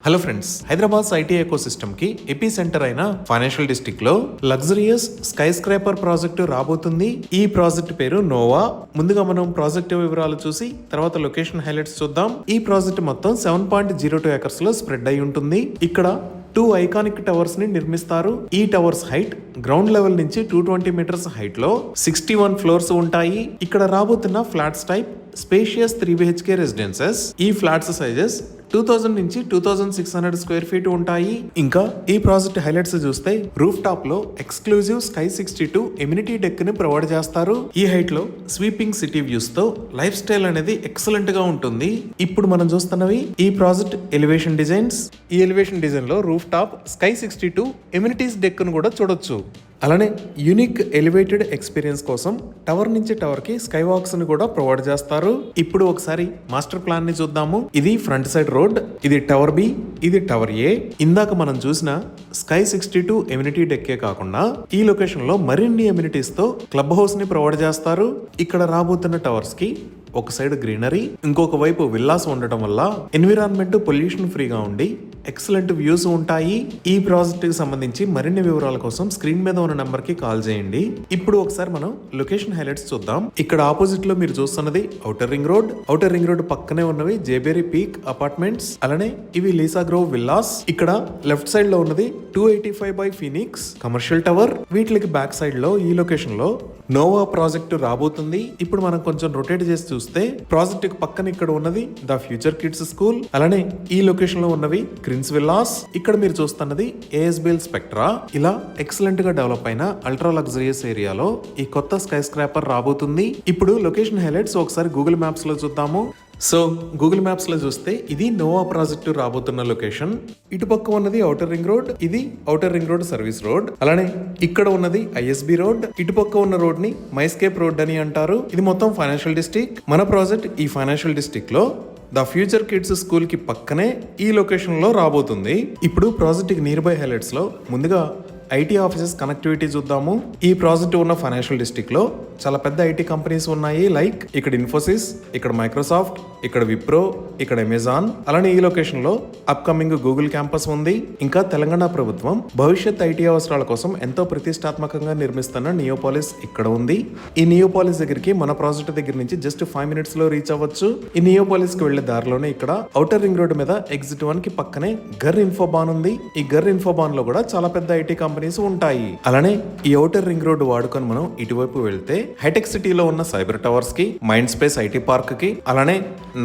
Hello friends, Hyderabad IT ecosystem కి ఎపీ centre అయిన financial district లో లగ్జరియస్ స్కై స్క్రాపర్ ప్రాజెక్టు రాబోతుంది. ఈ ప్రాజెక్ట్ పేరు నోవా. ముందుగా మనం ప్రాజెక్ట్ వివరాలు చూసి తర్వాత లొకేషన్ హైలైట్స్ చూద్దాం. ఈ ప్రాజెక్ట్ మొత్తం 7.02 ఎకర్స్ లో స్ప్రెడ్ అయి ఉంటుంది. ఇక్కడ 2 ఐకానిక్ టవర్స్ ని నిర్మిస్తారు. ఈ టవర్స్ హైట్ గ్రౌండ్ లెవెల్ నుంచి 220 మీటర్స్ హైట్ లో 61 ఫ్లోర్స్ ఉంటాయి. ఇక్కడ రాబోతున్న flats type spacious 3 BHK residences. ఈ ఫ్లాట్స్ సైజెస్ 2000 నుంచి 2600 స్క్వేర్ ఫీట్ ఉంటాయి. ఇంకా ఈ ప్రాజెక్ట్ హైలైట్స్ చూస్తే రూఫ్ టాప్ లో ఎక్స్క్లూజివ్ స్కై 62 ఎమ్యూనిటీ డెక్ ని ప్రొవైడ్ చేస్తారు. ఈ హైట్ లో స్వీపింగ్ సిటీ వ్యూస్ తో లైఫ్ స్టైల్ అనేది ఎక్సలెంట్ గా ఉంటుంది. ఇప్పుడు మనం చూస్తున్నవి ఈ ప్రాజెక్ట్ ఎలివేషన్ డిజైన్స్. ఈ ఎలివేషన్ డిజైన్ లో roof top sky 62 amenities deck ను కూడా చూడొచ్చు. అలానే యూనిక్ ఎలివేటెడ్ ఎక్స్పీరియన్స్ కోసం టవర్ నుంచి టవర్ కి స్కై వాక్స్ ని కూడా ప్రొవైడ్ చేస్తారు. ఇప్పుడు ఒకసారి మాస్టర్ ప్లాన్ ని చూద్దాము. ఇది ఫ్రంట్ సైడ్ రోడ్, ఇది టవర్ బి, ఇది టవర్ ఏ. ఇందాక మనం చూసిన స్కై 62 ఎమ్యూనిటీ డెక్కే కాకుండా ఈ లొకేషన్ లో మరిన్ని ఎమ్యూనిటీస్ తో క్లబ్ హౌస్ ని ప్రొవైడ్ చేస్తారు. ఇక్కడ రాబోతున్న టవర్స్ కి ఒక సైడ్ గ్రీనరీ, ఇంకొక వైపు విల్లాస్ ఉండటం వల్ల ఎన్విరాన్మెంట్ పొల్యూషన్ ఫ్రీగా ఉండి ఎక్సలెంట్ వ్యూస్ ఉంటాయి. ఈ ప్రాజెక్ట్ కి సంబంధించి మరిన్ని వివరాల కోసం స్క్రీన్ మీద ఉన్న నంబర్ కి కాల్ చేయండి. ఇప్పుడు ఒకసారి మనం లొకేషన్ హైలైట్స్ చూద్దాం. ఇక్కడ ఆపోజిట్ లో మీరు చూస్తున్నది outer ring road. Outer ring road పక్కనే ఉన్నవి జేబేరీ పీక్ అపార్ట్మెంట్స్. అలానే ఇవి లీసా గ్రోవ్ విల్లాస్. ఇక్కడ లెఫ్ట్ సైడ్ లో ఉన్నది 285 బై ఫీనిక్స్ కమర్షియల్ టవర్. వీటికి బ్యాక్ సైడ్ లో ఈ లొకేషన్ లో నోవా ప్రాజెక్ట్ రాబోతుంది. ఇప్పుడు మనం కొంచెం రొటేట్ చేసి చూస్తే ప్రాజెక్ట్ పక్కన ఇక్కడ ఉన్నది ద ఫ్యూచర్ కిడ్స్ స్కూల్. అలానే ఈ లొకేషన్ లో ఉన్నవి క్రిన్స్ విల్లాస్. ఇక్కడ మీరు చూస్తున్నది ఏఎస్బిఎల్ స్పెక్ట్రా. ఇలా ఎక్సలెంట్ గా డెవలప్ అయిన అల్ట్రా లగ్జరియస్ ఏరియాలో ఈ కొత్త స్కై స్క్రాపర్ రాబోతుంది. ఇప్పుడు లొకేషన్ హైలైట్స్ ఒకసారి గూగుల్ మ్యాప్స్ లో చూద్దాము. సో గూగుల్ మ్యాప్స్ లో చూస్తే ఇది నోవా ప్రాజెక్టు రాబోతున్న లొకేషన్. ఇటుపక్క ఉన్నది ఔటర్ రింగ్ రోడ్, ఇది outer ring road service road. అలానే ఇక్కడ ఉన్నది ఐఎస్బి రోడ్. ఇటుపక్క ఉన్న రోడ్ ని మైస్కేప్ రోడ్ అని అంటారు. ఇది మొత్తం ఫైనాన్షియల్ డిస్ట్రిక్ట్. మన ప్రాజెక్ట్ ఈ ఫైనాన్షియల్ డిస్ట్రిక్ట్ లో ద ఫ్యూచర్ కిడ్స్ స్కూల్ కి పక్కనే ఈ లొకేషన్ లో రాబోతుంది. ఇప్పుడు ప్రాజెక్ట్ కి నియర్ బై హైలైట్స్ లో ముందుగా ఐటీ ఆఫీసెస్ కనెక్టివిటీ చూద్దాము. ఈ ప్రాజెక్ట్ ఉన్న ఫైనాన్షియల్ డిస్ట్రిక్ట్ లో చాలా పెద్ద ఐటీ కంపెనీస్ ఉన్నాయి. లైక్ ఇక్కడ ఇన్ఫోసిస్, ఇక్కడ మైక్రోసాఫ్ట్, ఇక్కడ విప్రో, ఇక్కడ అమెజాన్. అలానే ఈ లొకేషన్ లో అప్కమింగ్ గూగుల్ క్యాంపస్ ఉంది. ఇంకా తెలంగాణ ప్రభుత్వం భవిష్యత్ ఐటీ అవసరాల కోసం ఎంతో ప్రతిష్టాత్మకంగా నిర్మిస్తున్న నియోపాలిస్ ఇక్కడ ఉంది. ఈ నియోపాలిస్ దగ్గరికి మన ప్రాజెక్ట్ దగ్గర నుంచి జస్ట్ 5 minutes లో రీచ్ అవ్వచ్చు. ఈ నియోపాలిస్ కి వెళ్లే దారిలోనే ఇక్కడ ఔటర్ రింగ్ రోడ్ మీద ఎగ్జిట్ 1 కి పక్కనే గర్ ఇన్ఫోబాన్ ఉంది. ఈ గర్ ఇన్ఫోబాన్ లో కూడా చాలా పెద్ద ఐటీ కంపెనీస్ ఉంటాయి. అలానే ఈ ఔటర్ రింగ్ రోడ్ వాడుకొని మనం ఇటువైపు వెళ్తే హైటెక్ సిటీలో ఉన్న సైబర్ టవర్స్ కి, మైండ్ స్పేస్ ఐటీ పార్క్ కి, అలానే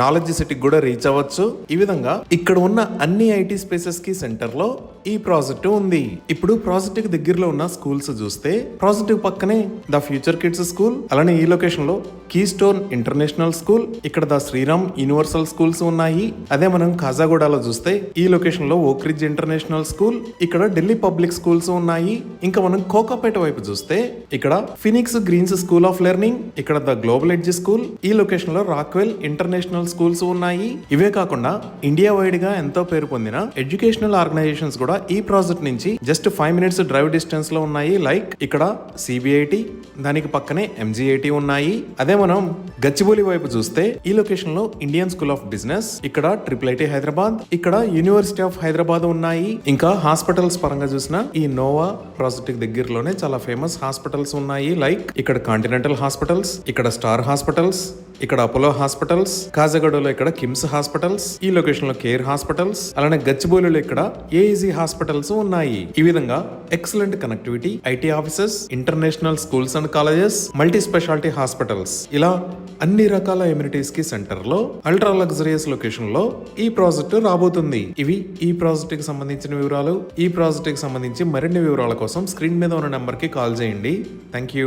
నాలెడ్జ్ సిటీకి కూడా రీచ్ అవ్వచ్చు. ఈ విధంగా ఇక్కడ ఉన్న అన్ని ఐటీ స్పేసెస్ కి సెంటర్ లో ఈ ప్రాజెక్ట్ ఉంది. ఇప్పుడు ప్రాజెక్ట్ కి దగ్గరలో ఉన్న స్కూల్స్ చూస్తే ప్రాజెక్ట్ పక్కనే ద ఫ్యూచర్ కిడ్స్ స్కూల్, అలానే ఈ లొకేషన్ లో కీ స్టోన్ ఇంటర్నేషనల్ స్కూల్, ఇక్కడ ద శ్రీరామ్ యూనివర్సల్ స్కూల్స్ ఉన్నాయి. అదే మనం కాజాగూడలో చూస్తే ఈ లొకేషన్ లో ఓక్రిడ్జ్ ఇంటర్నేషనల్ స్కూల్, ఇక్కడ ఢిల్లీ పబ్లిక్ స్కూల్స్ ఉన్నాయి. ఇంకా మనం కోకాపేట వైపు చూస్తే ఇక్కడ Phoenix Greens School of Learning, ఇక్కడ ద గ్లోబల్ ఎడ్జ్ స్కూల్, ఈ లొకేషన్ లో రాక్వెల్ ఇంటర్నేషనల్ స్కూల్స్ ఉన్నాయి. ఇవే కాకుండా ఇండియా వైడ్ గా ఎంతో పేరు పొందిన ఎడ్యుకేషనల్ ఆర్గనైజేషన్స్ కూడా ఈ ప్రాజెక్ట్ నుంచి జస్ట్ 5 minutes డ్రైవ్ డిస్టెన్స్ లో ఉన్నాయి. లైక్ ఇక్కడ సిబిఐటి, దానికి పక్కనే ఎంజిఐటి ఉన్నాయి. అదే మనం గచ్చిబౌలి వైపు చూస్తే ఈ లొకేషన్ లో ఇండియన్ స్కూల్ ఆఫ్ బిజినెస్, ఇక్కడ IIIT హైదరాబాద్, ఇక్కడ యూనివర్సిటీ ఆఫ్ హైదరాబాద్ ఉన్నాయి. ఇంకా హాస్పిటల్స్ పరంగా చూసిన ఈ నోవా ప్రాజెక్ట్ దగ్గరలోనే చాలా ఫేమస్ హాస్పిటల్స్ ఉన్నాయి. లైక్ ఇక్కడ కాంటినెంటల్ హాస్పిటల్స్, ఇక్కడ స్టార్ హాస్పిటల్స్, ఇక్కడ అపోలో హాస్పిటల్స్, కాజగూడలో ఇక్కడ కిమ్స్ హాస్పిటల్స్, ఈ లొకేషన్ లో కేర్ హాస్పిటల్స్, అలానే గచ్చిబౌలిలో ఇక్కడ ఏఈజీ హాస్పిటల్స్ ఉన్నాయి. ఈ విధంగా excellent connectivity, IT offices, international schools and colleges, multi speciality hospitals, ఇలా అన్ని రకాల ఎమ్యూనిటీస్ కి సెంటర్ లో అల్ట్రా లగ్జరియస్ లొకేషన్ లో ఈ ప్రాజెక్ట్ రాబోతుంది. ఇవి ఈ ప్రాజెక్ట్ కి సంబంధించిన వివరాలు. ఈ ప్రాజెక్ట్ కి సంబంధించి మరిన్ని వివరాల కోసం స్క్రీన్ మీద ఉన్న నెంబర్ కి కాల్ చేయండి. Thank you.